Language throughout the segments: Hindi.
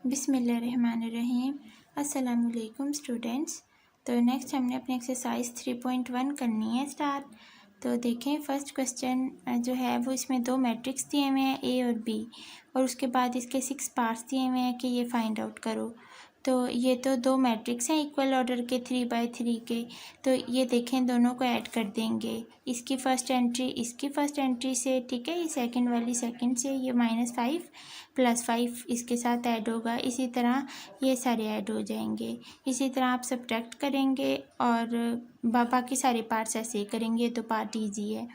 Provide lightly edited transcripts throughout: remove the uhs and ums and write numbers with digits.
बिस्मिल्लाहिर्रहमानिर्रहीम। अस्सलामुअलैकुम स्टूडेंट्स। तो नेक्स्ट हमने अपनी एक्सरसाइज 3.1 करनी है स्टार्ट। तो देखें फर्स्ट क्वेश्चन जो है वो इसमें दो मैट्रिक्स दिए हुए हैं ए और बी, और उसके बाद इसके 6 पार्ट्स दिए हुए हैं कि ये फाइंड आउट करो। तो ये तो दो मैट्रिक्स हैं इक्वल ऑर्डर के 3/3 के। तो ये देखें दोनों को ऐड कर देंगे, इसकी फ़र्स्ट एंट्री इसकी फ़र्स्ट एंट्री से, ठीक है, ये सेकंड वाली सेकंड से, ये -5 + 5 इसके साथ ऐड होगा। इसी तरह ये सारे ऐड हो जाएंगे। इसी तरह आप सब्ट्रैक्ट करेंगे और बाकी सारे पार्ट्स ऐसे ही करेंगे तो पार्ट ईजी है।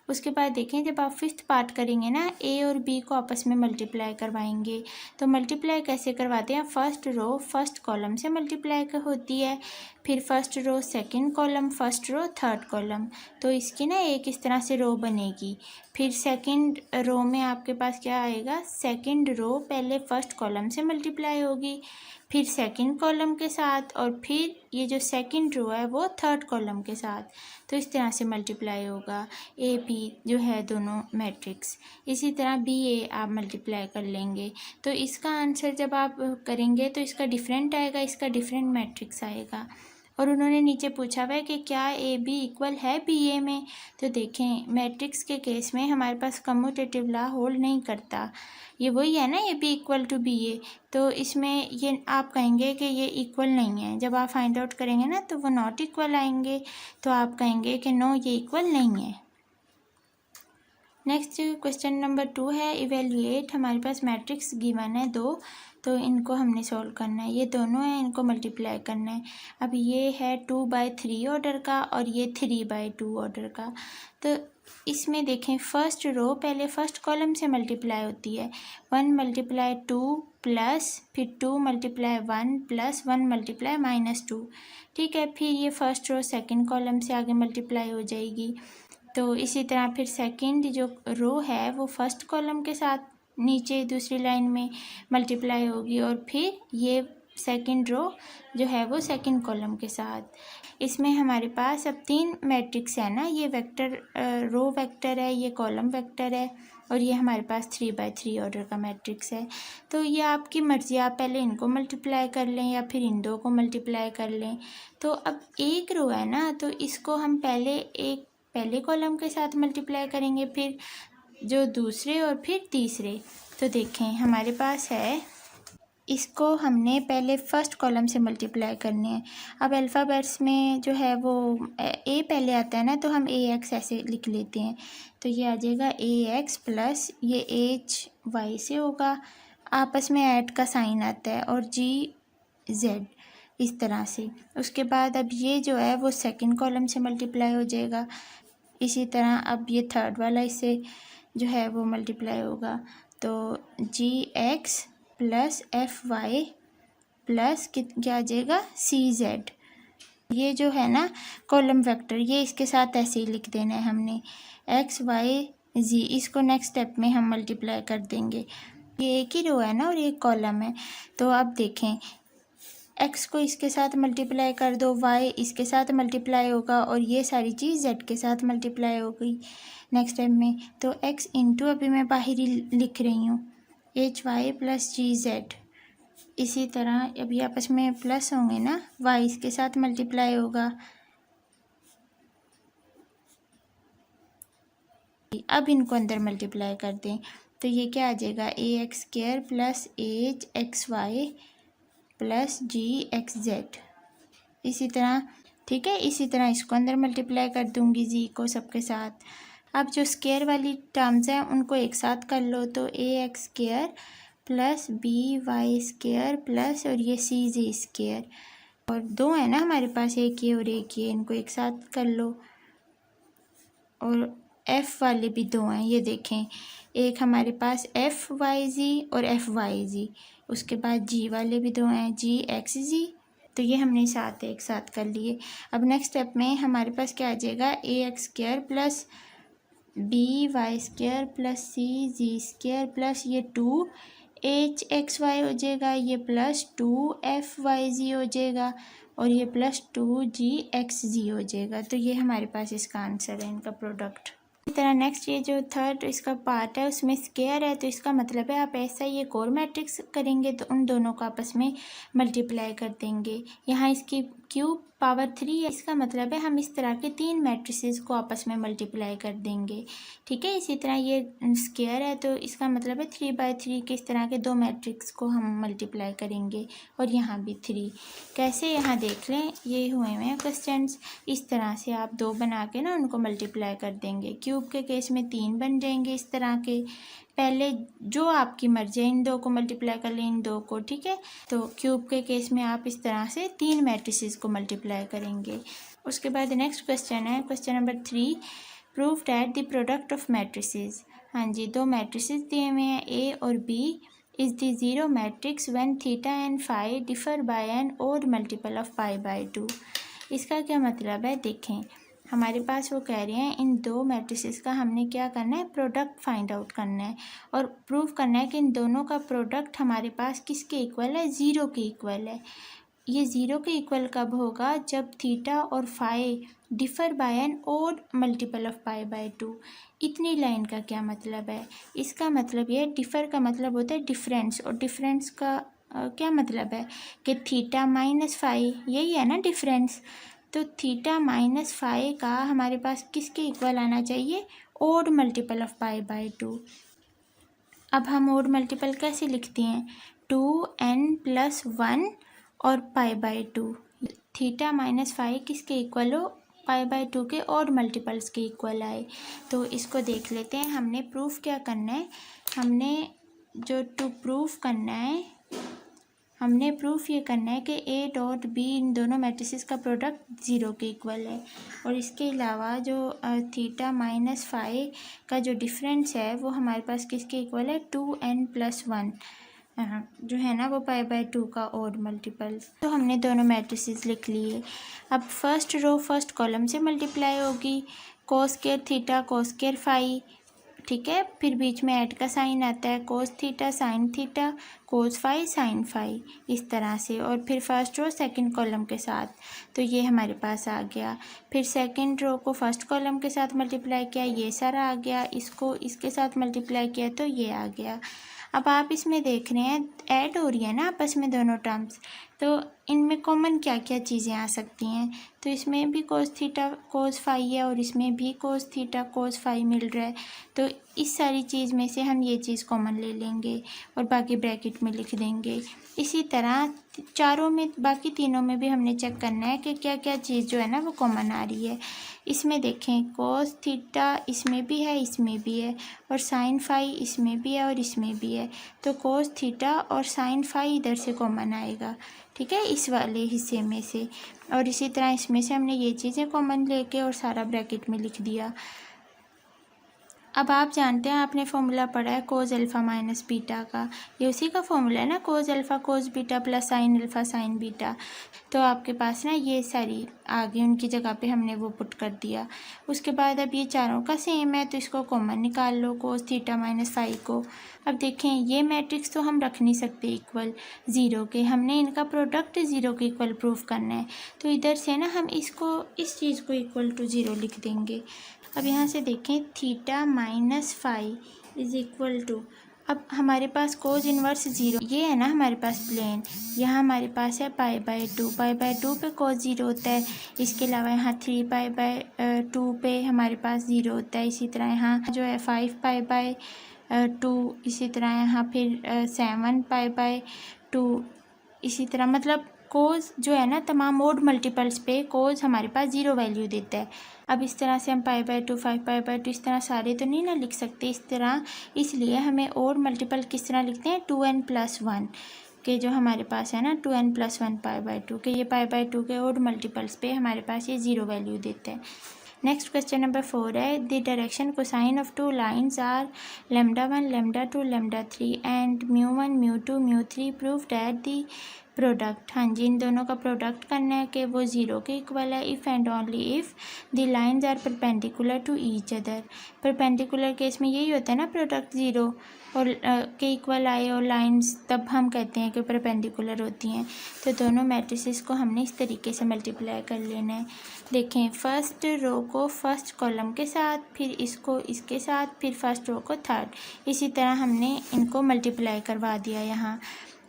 उसके बाद देखें जब आप फिफ्थ पार्ट करेंगे ना, ए और बी को आपस में मल्टीप्लाई करवाएंगे। तो मल्टीप्लाई कैसे करवाते हैं, फर्स्ट रो फर्स्ट कॉलम से मल्टीप्लाई होती है, फिर first row second column, first row third column. तो इसकी ना एक इस तरह से रो बनेगी। फिर सेकंड रो में आपके पास क्या आएगा, सेकंड रो पहले फर्स्ट कॉलम से मल्टीप्लाई होगी, फिर सेकंड कॉलम के साथ, और फिर ये जो सेकंड रो है वो थर्ड कॉलम के साथ। तो इस तरह से मल्टीप्लाई होगा ए बी जो है दोनों मैट्रिक्स। इसी तरह बी ए आप मल्टीप्लाई कर लेंगे। तो इसका आंसर जब आप करेंगे तो इसका डिफरेंट आएगा, इसका डिफरेंट मैट्रिक्स आएगा। और उन्होंने नीचे पूछा हुआ है कि क्या ए बी इक्वल है बी ए में। तो देखें मैट्रिक्स के केस में हमारे पास कम्यूटेटिव लॉ होल्ड नहीं करता। ये वही है ना, A B equal to B A. तो इसमें ये आप कहेंगे कि ये इक्वल नहीं है। जब आप फाइंड आउट करेंगे ना तो वो नॉट इक्वल आएंगे, तो आप कहेंगे कि नो ये इक्वल नहीं है। नेक्स्ट क्वेश्चन नंबर 2 है इवेल्युएट। हमारे पास मैट्रिक्स गिवन है दो, तो इनको हमने सॉल्व करना है। ये दोनों हैं, इनको मल्टीप्लाई करना है। अब ये है 2/3 ऑर्डर का और ये 3/2 ऑर्डर का। तो इसमें देखें फर्स्ट रो पहले फर्स्ट कॉलम से मल्टीप्लाई होती है। 1 × 2 प्लस फिर 2 × 1 प्लस 1 × -2, ठीक है। फिर ये फर्स्ट रो सेकंड कॉलम से आगे मल्टीप्लाई हो जाएगी। तो इसी तरह फिर सेकंड जो रो है वो फर्स्ट कॉलम के साथ नीचे दूसरी लाइन में मल्टीप्लाई होगी, और फिर ये सेकंड रो जो है वो सेकंड कॉलम के साथ। इसमें हमारे पास अब 3 मैट्रिक्स है ना, ये वेक्टर रो वेक्टर है, ये कॉलम वेक्टर है, और ये हमारे पास 3/3 ऑर्डर का मैट्रिक्स है। तो ये आपकी मर्ज़ी, आप पहले इनको मल्टीप्लाई कर लें या फिर इन दो को मल्टीप्लाई कर लें। तो अब एक रो है ना, तो इसको हम पहले कॉलम के साथ मल्टीप्लाई करेंगे, फिर जो दूसरे और फिर तीसरे। तो देखें हमारे पास है, इसको हमने पहले फर्स्ट कॉलम से मल्टीप्लाई करने हैं। अब अल्फ़ाबेट्स में जो है वो ए पहले आता है ना, तो हम AX ऐसे लिख लेते हैं। तो ये आ जाएगा AX प्लस ये HY से होगा, आपस में ऐड का साइन आता है, और GZ इस तरह से। उसके बाद अब ये जो है वो सेकंड कॉलम से मल्टीप्लाई हो जाएगा। इसी तरह अब ये थर्ड वाला इससे जो है वो मल्टीप्लाई होगा। तो GX प्लस FY प्लस क्या आ जाएगा CZ। ये जो है ना कॉलम वेक्टर, ये इसके साथ ऐसे ही लिख देना है हमने, XYZ। इसको नेक्स्ट स्टेप में हम मल्टीप्लाई कर देंगे। ये एक ही रो है ना और एक कॉलम है। तो अब देखें x को इसके साथ मल्टीप्लाई कर दो, y इसके साथ मल्टीप्लाई होगा, और ये सारी चीज़ z के साथ मल्टीप्लाई हो गई नेक्स्ट टाइम में। तो x इंटू अभी मैं बाहर ही लिख रही हूँ HY प्लस GZ। इसी तरह अभी आपस में प्लस होंगे ना, y इसके साथ मल्टीप्लाई होगा। अब इनको अंदर मल्टीप्लाई कर दें, तो ये क्या आ जाएगा AX² plus HXY plus GXZ। इसी तरह, ठीक है, इसी तरह इसको अंदर मल्टीप्लाई कर दूंगी जी को सबके साथ। अब जो स्क्वायर वाली टर्म्स हैं उनको एक साथ कर लो, तो AX² प्लस BY² प्लस और ये CZ², और दो है ना हमारे पास, एक ये और एक ये, इनको एक साथ कर लो। और F वाले भी दो हैं, ये देखें, एक हमारे पास FYZ और FYZ। उसके बाद G वाले भी दो हैं, GXZ। तो ये हमने साथ एक साथ कर लिए। अब नेक्स्ट स्टेप में हमारे पास क्या आ जाएगा, AX² plus BY² plus CZ² plus ये 2HXY हो जाएगा, ये प्लस 2FYZ हो जाएगा, और ये प्लस 2GXZ हो जाएगा। तो ये हमारे पास इसका आंसर है, इनका प्रोडक्ट। इसी तरह नेक्स्ट ये जो थर्ड इसका पार्ट है उसमें स्क्वायर है, तो इसका मतलब है आप ऐसा ये कोर मैट्रिक्स करेंगे तो उन दोनों को आपस में मल्टीप्लाई कर देंगे। यहाँ इसकी क्यूब पावर 3 है, इसका मतलब है हम इस तरह के 3 मैट्रिसेस को आपस में मल्टीप्लाई कर देंगे। ठीक है, इसी तरह ये स्क्वायर है तो इसका मतलब है 3/3 के इस तरह के 2 मैट्रिक्स को हम मल्टीप्लाई करेंगे। और यहाँ भी 3 कैसे, यहाँ देख लें, ये हुए हैं क्वेश्चंस। इस तरह से आप 2 बना के ना उनको मल्टीप्लाई कर देंगे। क्यूब के केस में 3 बन जाएंगे इस तरह के। पहले जो आपकी मर्जी है, इन 2 को मल्टीप्लाई कर लें, इन 2 को। ठीक है, तो क्यूब के केस में आप इस तरह से 3 मैट्रिसेस को मल्टीप्लाई करेंगे। उसके बाद नेक्स्ट क्वेश्चन है question number 3, prove that the product of matrices. हाँ जी, 2 मैट्रिसेस दिए हुए हैं ए और B is the zero matrix when theta and phi differ by an odd multiple of π/2। इसका क्या मतलब है, देखें हमारे पास वो कह रहे हैं इन 2 मैट्रिसेस का हमने क्या करना है, प्रोडक्ट फाइंड आउट करना है और प्रूव करना है कि इन दोनों का प्रोडक्ट हमारे पास किसके इक्वल है, 0 के इक्वल है। ये 0 के इक्वल कब होगा, जब थीटा और phi differ by an odd multiple of π/2। इतनी लाइन का क्या मतलब है, इसका मतलब ये डिफ़र का मतलब होता है डिफरेंस, और डिफरेंस का क्या मतलब है कि थीटा माइनस फाई, यही है ना डिफरेंस। तो थीटा माइनस फाई का हमारे पास किसके इक्वल आना चाहिए, ओड मल्टीपल ऑफ π/2। अब हम ओड मल्टीपल कैसे लिखते हैं, 2n+1 और π/2। थीटा माइनस फाई किसके इक्वल हो, π/2 के ओड मल्टीपल्स के इक्वल आए। तो इसको देख लेते हैं, हमने प्रूफ क्या करना है, हमने जो टू प्रूफ करना है, हमने प्रूफ ये करना है कि ए डॉट बी इन दोनों मैट्रिसेस का प्रोडक्ट 0 के इक्वल है। और इसके अलावा जो थीटा माइनस फाई का जो डिफरेंस है वो हमारे पास किसके इक्वल है, 2n+1 जो है ना वो π/2 का ओड मल्टीपल। तो हमने दोनों मैट्रिसेस लिख लिए। अब फर्स्ट रो फर्स्ट कॉलम से मल्टीप्लाई होगी, cos square theta cos square phi. ठीक है, फिर बीच में ऐड का साइन आता है, cos theta sine theta cos phi sine phi, इस तरह से। और फिर फर्स्ट रो सेकंड कॉलम के साथ, तो ये हमारे पास आ गया। फिर सेकंड रो को फर्स्ट कॉलम के साथ मल्टीप्लाई किया, ये सारा आ गया। इसको इसके साथ मल्टीप्लाई किया तो ये आ गया। अब आप इसमें देख रहे हैं ऐड हो रही है ना आपस में दोनों टर्म्स, तो इनमें कॉमन क्या क्या चीज़ें आ सकती हैं। तो इसमें भी कोस थीटा कोस फाई है और इसमें भी कोस थीटा कोस फाई मिल रहा है। तो इस सारी चीज़ में से हम ये चीज़ कॉमन ले लेंगे और बाकी ब्रैकेट में लिख देंगे। इसी तरह चारों में, बाकी तीनों में भी हमने चेक करना है कि क्या क्या चीज़ जो है ना वो कॉमन आ रही है। इसमें देखें कोस थीटा इसमें भी है, इसमें भी है, और साइन फाई इसमें भी है और इसमें भी है। तो कोस थीटा और साइन फाई इधर से कॉमन आएगा, ठीक है, इस वाले हिस्से में से। और इसी तरह इसमें से हमने ये चीज़ें कॉमन लेके और सारा ब्रैकेट में लिख दिया। अब आप जानते हैं, आपने फॉर्मूला पढ़ा है कोस अल्फ़ा माइनस बीटा का, ये उसी का फॉर्मूला है ना, cos alpha cos beta plus sine alpha sine beta. तो आपके पास ना ये सारी आ गई, उनकी जगह पे हमने वो पुट कर दिया। उसके बाद अब ये चारों का सेम है तो इसको कॉमन निकाल लो, कोस थीटा माइनस फाई को। अब देखें ये मैट्रिक्स तो हम रख नहीं सकते इक्वल 0 के, हमने इनका प्रोडक्ट 0 के इक्वल प्रूफ करना है। तो इधर से ना हम इसको इस चीज़ को इक्वल टू 0 लिख देंगे। अब यहाँ से देखें theta minus phi is equal to, अब हमारे पास कोस इन्वर्स 0 ये है ना हमारे पास प्लेन, यहाँ हमारे पास है π/2, π/2 पे कोस 0 होता है। इसके अलावा यहाँ 3π/2 पे हमारे पास 0 होता है। इसी तरह यहाँ जो है 5π/2, इसी तरह यहाँ फिर 7π/2, इसी तरह मतलब कोस जो है ना तमाम ओड मल्टीपल्स पे कोस हमारे पास 0 वैल्यू देता है। अब इस तरह से हम π/2 5π/2 इस तरह सारे तो नहीं ना लिख सकते इस तरह, इसलिए हमें ओड मल्टीपल किस तरह लिखते हैं 2n+1 के, जो हमारे पास है ना 2n+1 π/2 के, ये π/2 के ओड मल्टीपल्स पे हमारे पास ये 0 वैल्यू देते हैं। नेक्स्ट क्वेश्चन नंबर 4 है, the direction cosine of 2 lines are λ1 λ2 λ3 and μ1 μ2 μ3 prove that the product, हाँ जी, इन दोनों का प्रोडक्ट करना है कि वो ज़ीरो के इक्वल है if and only if the lines are perpendicular to each other. Perpendicular case में यही होता है ना, प्रोडक्ट ज़ीरो और के इक्वल आए और लाइंस, तब हम कहते हैं कि परपेंडिकुलर होती हैं। तो दोनों मैट्रिसेस को हमने इस तरीके से मल्टीप्लाई कर लेना है। देखें, फर्स्ट रो को फर्स्ट कॉलम के साथ, फिर इसको इसके साथ, फिर फर्स्ट रो को थर्ड, इसी तरह हमने इनको मल्टीप्लाई करवा दिया यहाँ।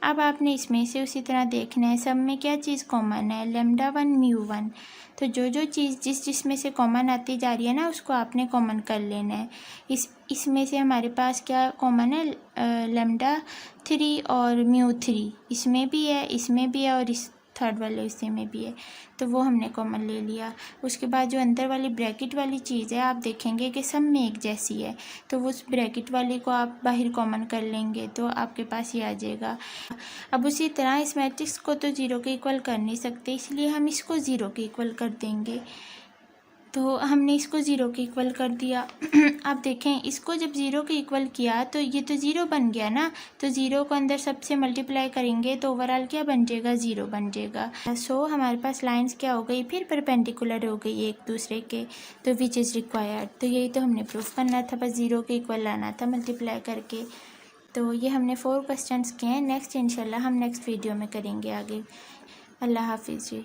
अब आपने इसमें से उसी तरह देखना है सब में क्या चीज़ कॉमन है, लैम्डा 1 म्यू 1। तो जो चीज़ जिसमें से कॉमन आती जा रही है ना, उसको आपने कॉमन कर लेना है। इसमें से हमारे पास क्या कॉमन है, लैम्डा 3 और म्यू 3, इसमें भी है, इसमें भी है और इस थर्ड वाले हिस्से में भी है, तो वो हमने कॉमन ले लिया। उसके बाद जो अंदर वाली ब्रैकेट वाली चीज़ है, आप देखेंगे कि सब में एक जैसी है, तो वो उस ब्रैकेट वाली को आप बाहर कॉमन कर लेंगे तो आपके पास ये आ जाएगा। अब उसी तरह इस मैट्रिक्स को तो ज़ीरो के इक्वल कर नहीं सकते, इसलिए हम इसको ज़ीरो के इक्वल कर देंगे। तो हमने इसको ज़ीरो के इक्वल कर दिया। अब देखें, इसको जब ज़ीरो के इक्वल किया तो ये तो ज़ीरो बन गया ना, तो ज़ीरो को अंदर सबसे मल्टीप्लाई करेंगे तो ओवरऑल क्या बन जाएगा, ज़ीरो बन जाएगा। सो हमारे पास लाइंस क्या हो गई, फिर परपेंडिकुलर हो गई एक दूसरे के, तो विच इज़ रिक्वायर्ड। तो यही तो हमने प्रूफ करना था, बस ज़ीरो के इक्वल लाना था मल्टीप्लाई करके। तो ये हमने 4 क्वेश्चंस किए हैं। नेक्स्ट इंशाल्लाह हम नेक्स्ट वीडियो में करेंगे आगे। अल्लाह हाफिज़ जी।